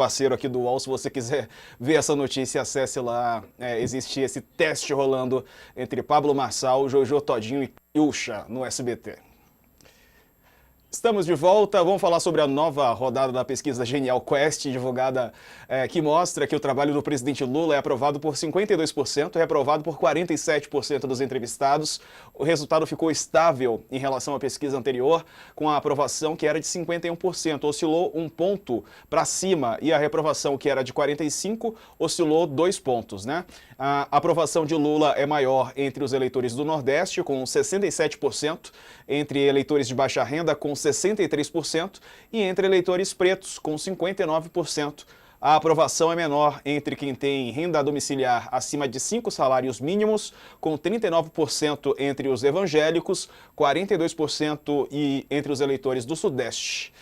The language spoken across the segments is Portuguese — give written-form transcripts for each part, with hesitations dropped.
parceiro aqui do UOL. Se você quiser ver essa notícia, acesse lá. Existe esse teste rolando entre Pablo Marçal, Jojo Todinho e Ilcha no SBT. Estamos de volta, vamos falar sobre a nova rodada da pesquisa Genial Quest, divulgada, que mostra que o trabalho do presidente Lula é aprovado por 52% e reprovado por 47% dos entrevistados. O resultado ficou estável em relação à pesquisa anterior, com a aprovação que era de 51%, oscilou um ponto para cima, e a reprovação, que era de 45%, oscilou 2 pontos, né? A aprovação de Lula é maior entre os eleitores do Nordeste, com 67%, entre eleitores de baixa renda, com 63%, e entre eleitores pretos, com 59%. A aprovação é menor entre quem tem renda domiciliar acima de 5 salários mínimos, com 39% entre os evangélicos, 42% e entre os eleitores do Sudeste,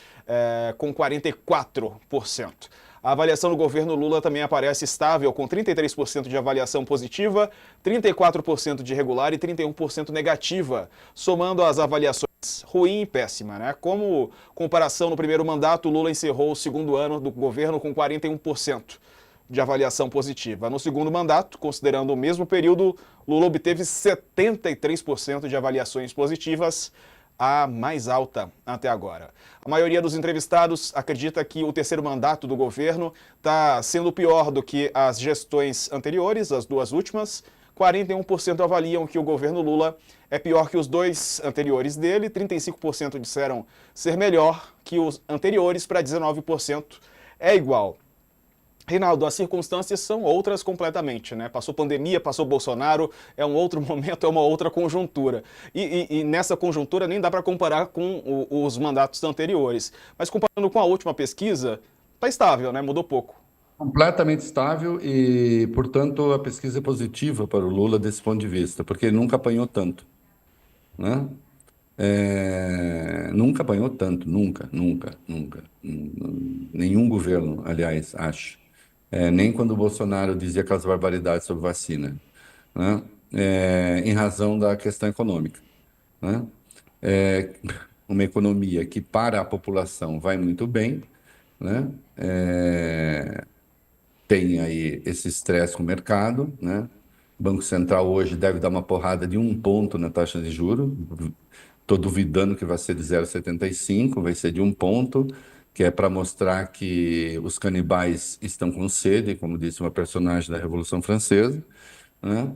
com 44%. A avaliação do governo Lula também aparece estável, com 33% de avaliação positiva, 34% de regular e 31% negativa, somando as avaliações ruim e péssima, né? Como comparação, no primeiro mandato, Lula encerrou o segundo ano do governo com 41% de avaliação positiva. No segundo mandato, considerando o mesmo período, Lula obteve 73% de avaliações positivas, a mais alta até agora. A maioria dos entrevistados acredita que o terceiro mandato do governo está sendo pior do que as gestões anteriores, as duas últimas. 41% avaliam que o governo Lula é pior que os dois anteriores dele, 35% disseram ser melhor que os anteriores, para 19% é igual. Reinaldo, as circunstâncias são outras completamente, né? Passou pandemia, passou Bolsonaro, é um outro momento, é uma outra conjuntura. E nessa conjuntura nem dá para comparar com os mandatos anteriores. Mas comparando com a última pesquisa, está estável, né? Mudou pouco. Completamente estável e, portanto, a pesquisa é positiva para o Lula desse ponto de vista, porque ele nunca apanhou tanto, né? Nunca apanhou tanto, nunca, nunca, nunca. Nenhum governo, aliás, acho. Nem quando o Bolsonaro dizia aquelas barbaridades sobre vacina, né? Em razão da questão econômica, né? É, uma economia que para a população vai muito bem, né? Tem aí esse estresse com o mercado, né? O Banco Central hoje deve dar uma porrada de 1 ponto na taxa de juros. Estou duvidando que vai ser de 0,75, vai ser de 1 ponto, que é para mostrar que os canibais estão com sede, como disse uma personagem da Revolução Francesa, né?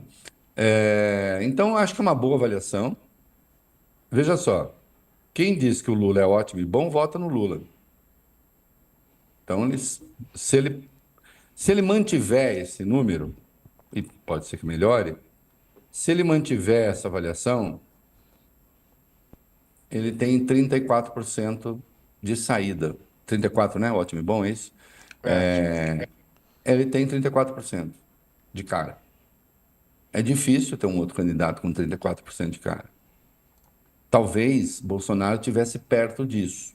Então, acho que é uma boa avaliação. Veja só, quem diz que o Lula é ótimo e bom, vota no Lula. Então, se ele mantiver esse número, e pode ser que melhore, se ele mantiver essa avaliação, ele tem 34% de saída. 34, né? Ótimo e bom, é isso? Ele tem 34% de cara. É difícil ter um outro candidato com 34% de cara. Talvez Bolsonaro estivesse perto disso,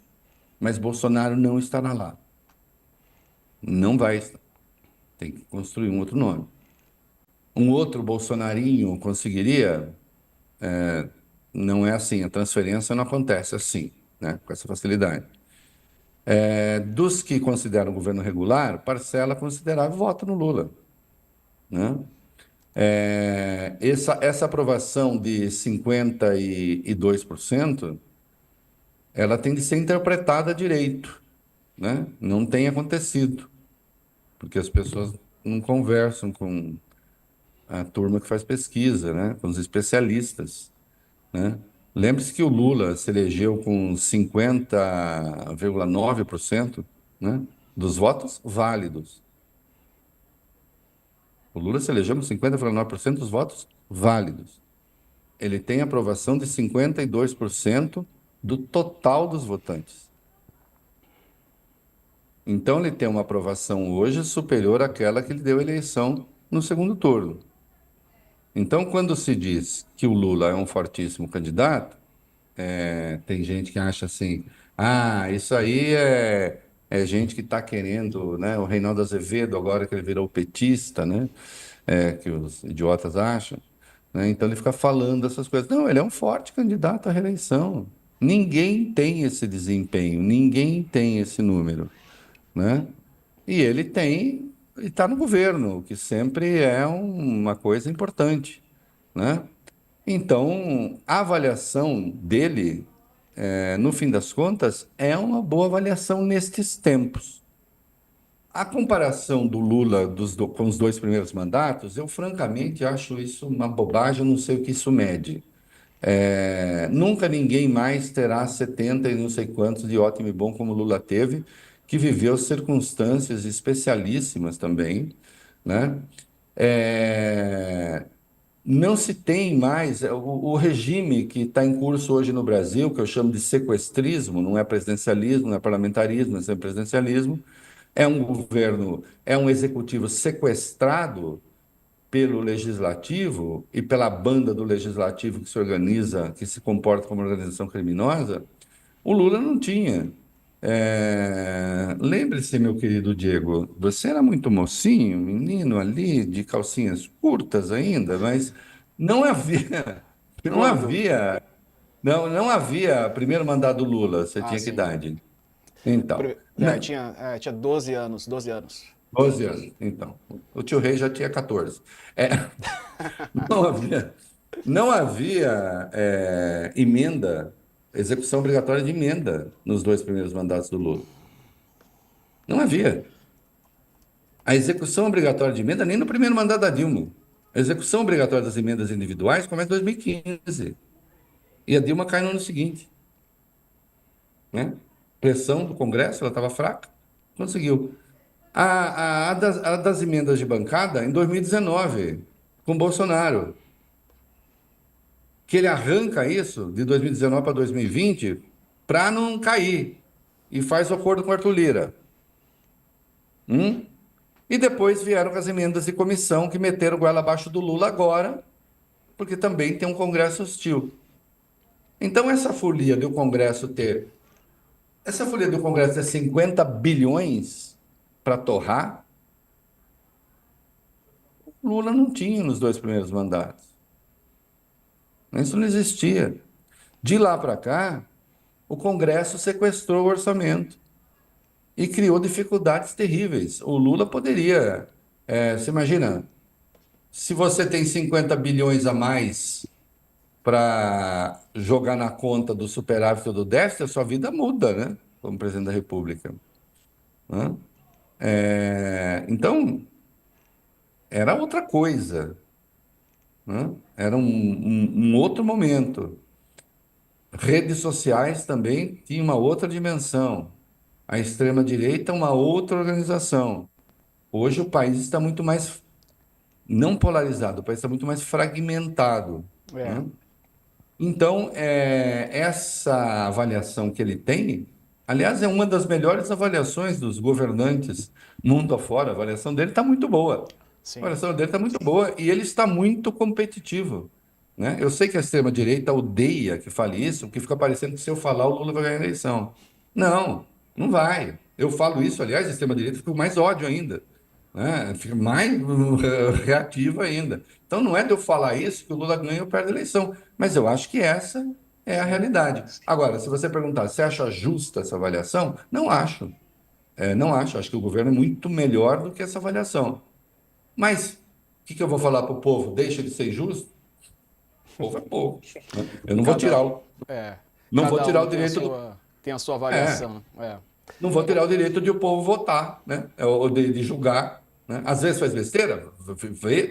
mas Bolsonaro não estará lá. Não vai estar. Tem que construir um outro nome. Um outro bolsonarinho conseguiria? Não é assim, a transferência não acontece assim, né? Com essa facilidade. Dos que consideram o governo regular, parcela considerável vota no Lula, né? Essa aprovação de 52%, ela tem de ser interpretada direito, né? Não tem acontecido, porque as pessoas não conversam com a turma que faz pesquisa, né? Com os especialistas, né? Lembre-se que o Lula se elegeu com 50,9%, né, dos votos válidos. O Lula se elegeu com 50,9% dos votos válidos. Ele tem aprovação de 52% do total dos votantes. Então, ele tem uma aprovação hoje superior àquela que ele deu a eleição no segundo turno. Então, quando se diz que o Lula é um fortíssimo candidato, tem gente que acha assim, isso aí é gente que está querendo, né? O Reinaldo Azevedo, agora que ele virou petista, né? Que os idiotas acham, né? Então ele fica falando essas coisas. Não, ele é um forte candidato à reeleição. Ninguém tem esse desempenho, ninguém tem esse número, né? E ele está no governo, o que sempre é uma coisa importante, né? Então, a avaliação dele, no fim das contas, é uma boa avaliação nestes tempos. A comparação do Lula com os dois primeiros mandatos, eu francamente acho isso uma bobagem, eu não sei o que isso mede. Nunca ninguém mais terá 70 e não sei quantos de ótimo e bom como Lula teve, que viveu circunstâncias especialíssimas também, né? É, não se tem mais o regime que está em curso hoje no Brasil, que eu chamo de sequestrismo, não é presidencialismo, não é parlamentarismo, é sempre presidencialismo, é um governo, é um executivo sequestrado pelo legislativo e pela banda do legislativo que se organiza, que se comporta como organização criminosa. O Lula não tinha. Lembre-se, meu querido Diego, você era muito mocinho, menino ali, de calcinhas curtas ainda, mas não havia, não Quando? havia, não havia primeiro mandato do Lula, você Ah, tinha que sim. idade? Então, Tinha 12 anos, 12 anos. 12 anos, então. O tio Rei já tinha 14. É, não havia, não havia emenda, execução obrigatória de emenda nos dois primeiros mandatos do Lula. Não havia. A execução obrigatória de emenda nem no primeiro mandato da Dilma. A execução obrigatória das emendas individuais começa em 2015. E a Dilma cai no ano seguinte, né? Pressão do Congresso, ela estava fraca, conseguiu. A das emendas de bancada em 2019, com Bolsonaro, que ele arranca isso de 2019 para 2020 para não cair e faz o acordo com o Arthur Lira. Hum? E depois vieram com as emendas de comissão que meteram o goela abaixo do Lula agora, porque também tem um Congresso hostil. Então, essa folia do Congresso ter 50 bilhões para torrar, o Lula não tinha nos dois primeiros mandatos. Isso não existia. De lá para cá, o Congresso sequestrou o orçamento e criou dificuldades terríveis. O Lula poderia, você imagina, se você tem 50 bilhões a mais para jogar na conta do superávit ou do déficit, a sua vida muda, né? Como presidente da República. Né? Então, era outra coisa, né? Era um outro momento. Redes sociais também tinham uma outra dimensão. A extrema-direita, uma outra organização. Hoje o país está muito mais, não polarizado, o país está muito mais fragmentado. É. Né? Então, essa avaliação que ele tem, aliás, é uma das melhores avaliações dos governantes mundo afora. A avaliação dele está muito boa. A Sim. avaliação dele está muito boa e ele está muito competitivo. Né? Eu sei que a extrema-direita odeia que fale isso, porque fica parecendo que se eu falar, o Lula vai ganhar a eleição. Não, não vai. Eu falo isso, aliás, a extrema-direita fica com mais ódio ainda, né? Fica mais reativa ainda. Então não é de eu falar isso que o Lula ganha ou perde a eleição, mas eu acho que essa é a realidade. Agora, se você perguntar, você acha justa essa avaliação? Não acho. Não acho. Acho que o governo é muito melhor do que essa avaliação. Mas o que eu vou falar para o povo? Deixa de ser justo? O povo é povo. Né? Eu não vou Cada, tirar é, não vou cada tirar um o direito do. tem a sua É, avaliação. É. não vou tirar o direito de o povo votar, né? Ou de julgar. Né? Às vezes faz besteira,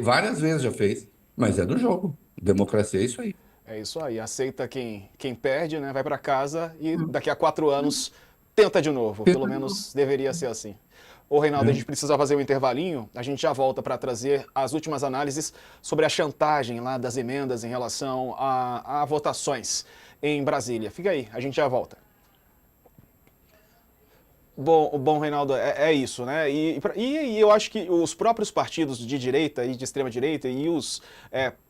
várias vezes já fez, mas é do jogo. Democracia é isso aí. É isso aí. Aceita quem perde, né? Vai para casa e daqui a 4 anos tenta de novo. Pelo menos deveria ser assim. Ô, Reinaldo, a gente precisa fazer um intervalinho. A gente já volta para trazer as últimas análises sobre a chantagem lá das emendas em relação a votações em Brasília. Fica aí, a gente já volta. Bom, Reinaldo, é isso, né? E eu acho que os próprios partidos de direita e de extrema direita e os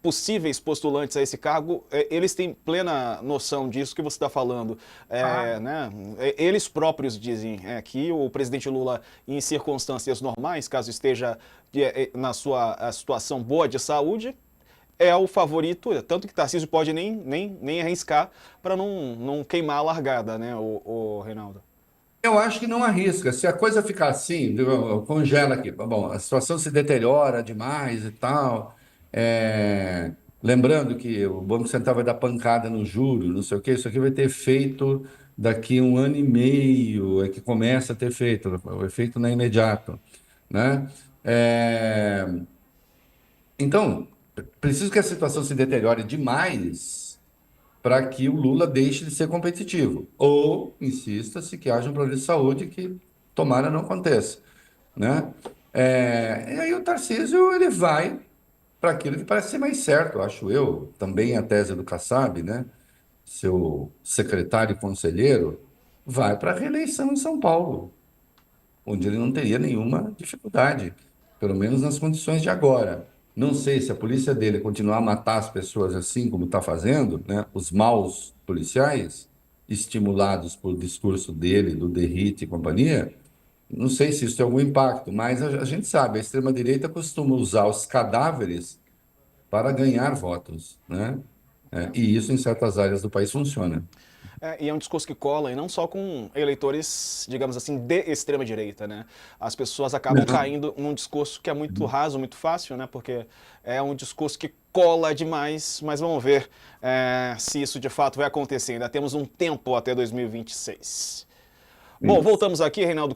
possíveis postulantes a esse cargo, eles têm plena noção disso que você está falando, né? Eles próprios dizem que o presidente Lula, em circunstâncias normais, caso esteja na sua situação boa de saúde, é o favorito, tanto que Tarcísio pode nem arriscar para não queimar a largada, né, o Reinaldo? Eu acho que não arrisca. Se a coisa ficar assim, congela aqui. Bom, a situação se deteriora demais e tal. É, lembrando que o Banco Central vai dar pancada no juro, não sei o quê. Isso aqui vai ter efeito daqui 1 ano e meio, é que começa a ter efeito. O efeito não é imediato, né? É, então, preciso que a situação se deteriore demais para que o Lula deixe de ser competitivo. Ou insista-se que haja um problema de saúde que tomara não aconteça, né? E aí o Tarcísio ele vai para aquilo que parece ser mais certo, acho eu. Também a tese do Kassab, né? Seu secretário e conselheiro vai para a reeleição em São Paulo, onde ele não teria nenhuma dificuldade, pelo menos nas condições de agora. Não sei se a polícia dele continuar a matar as pessoas assim como está fazendo, né? Os maus policiais, estimulados por discurso dele, do Derrite e companhia, não sei se isso tem algum impacto, mas a gente sabe, a extrema-direita costuma usar os cadáveres para ganhar votos, né? E isso em certas áreas do país funciona. E é um discurso que cola, e não só com eleitores, digamos assim, de extrema direita, né? As pessoas acabam Não. caindo num discurso que é muito raso, muito fácil, né? Porque é um discurso que cola demais, mas vamos ver se isso de fato vai acontecer. Ainda temos um tempo até 2026. Bom, Isso. voltamos aqui, Reinaldo, com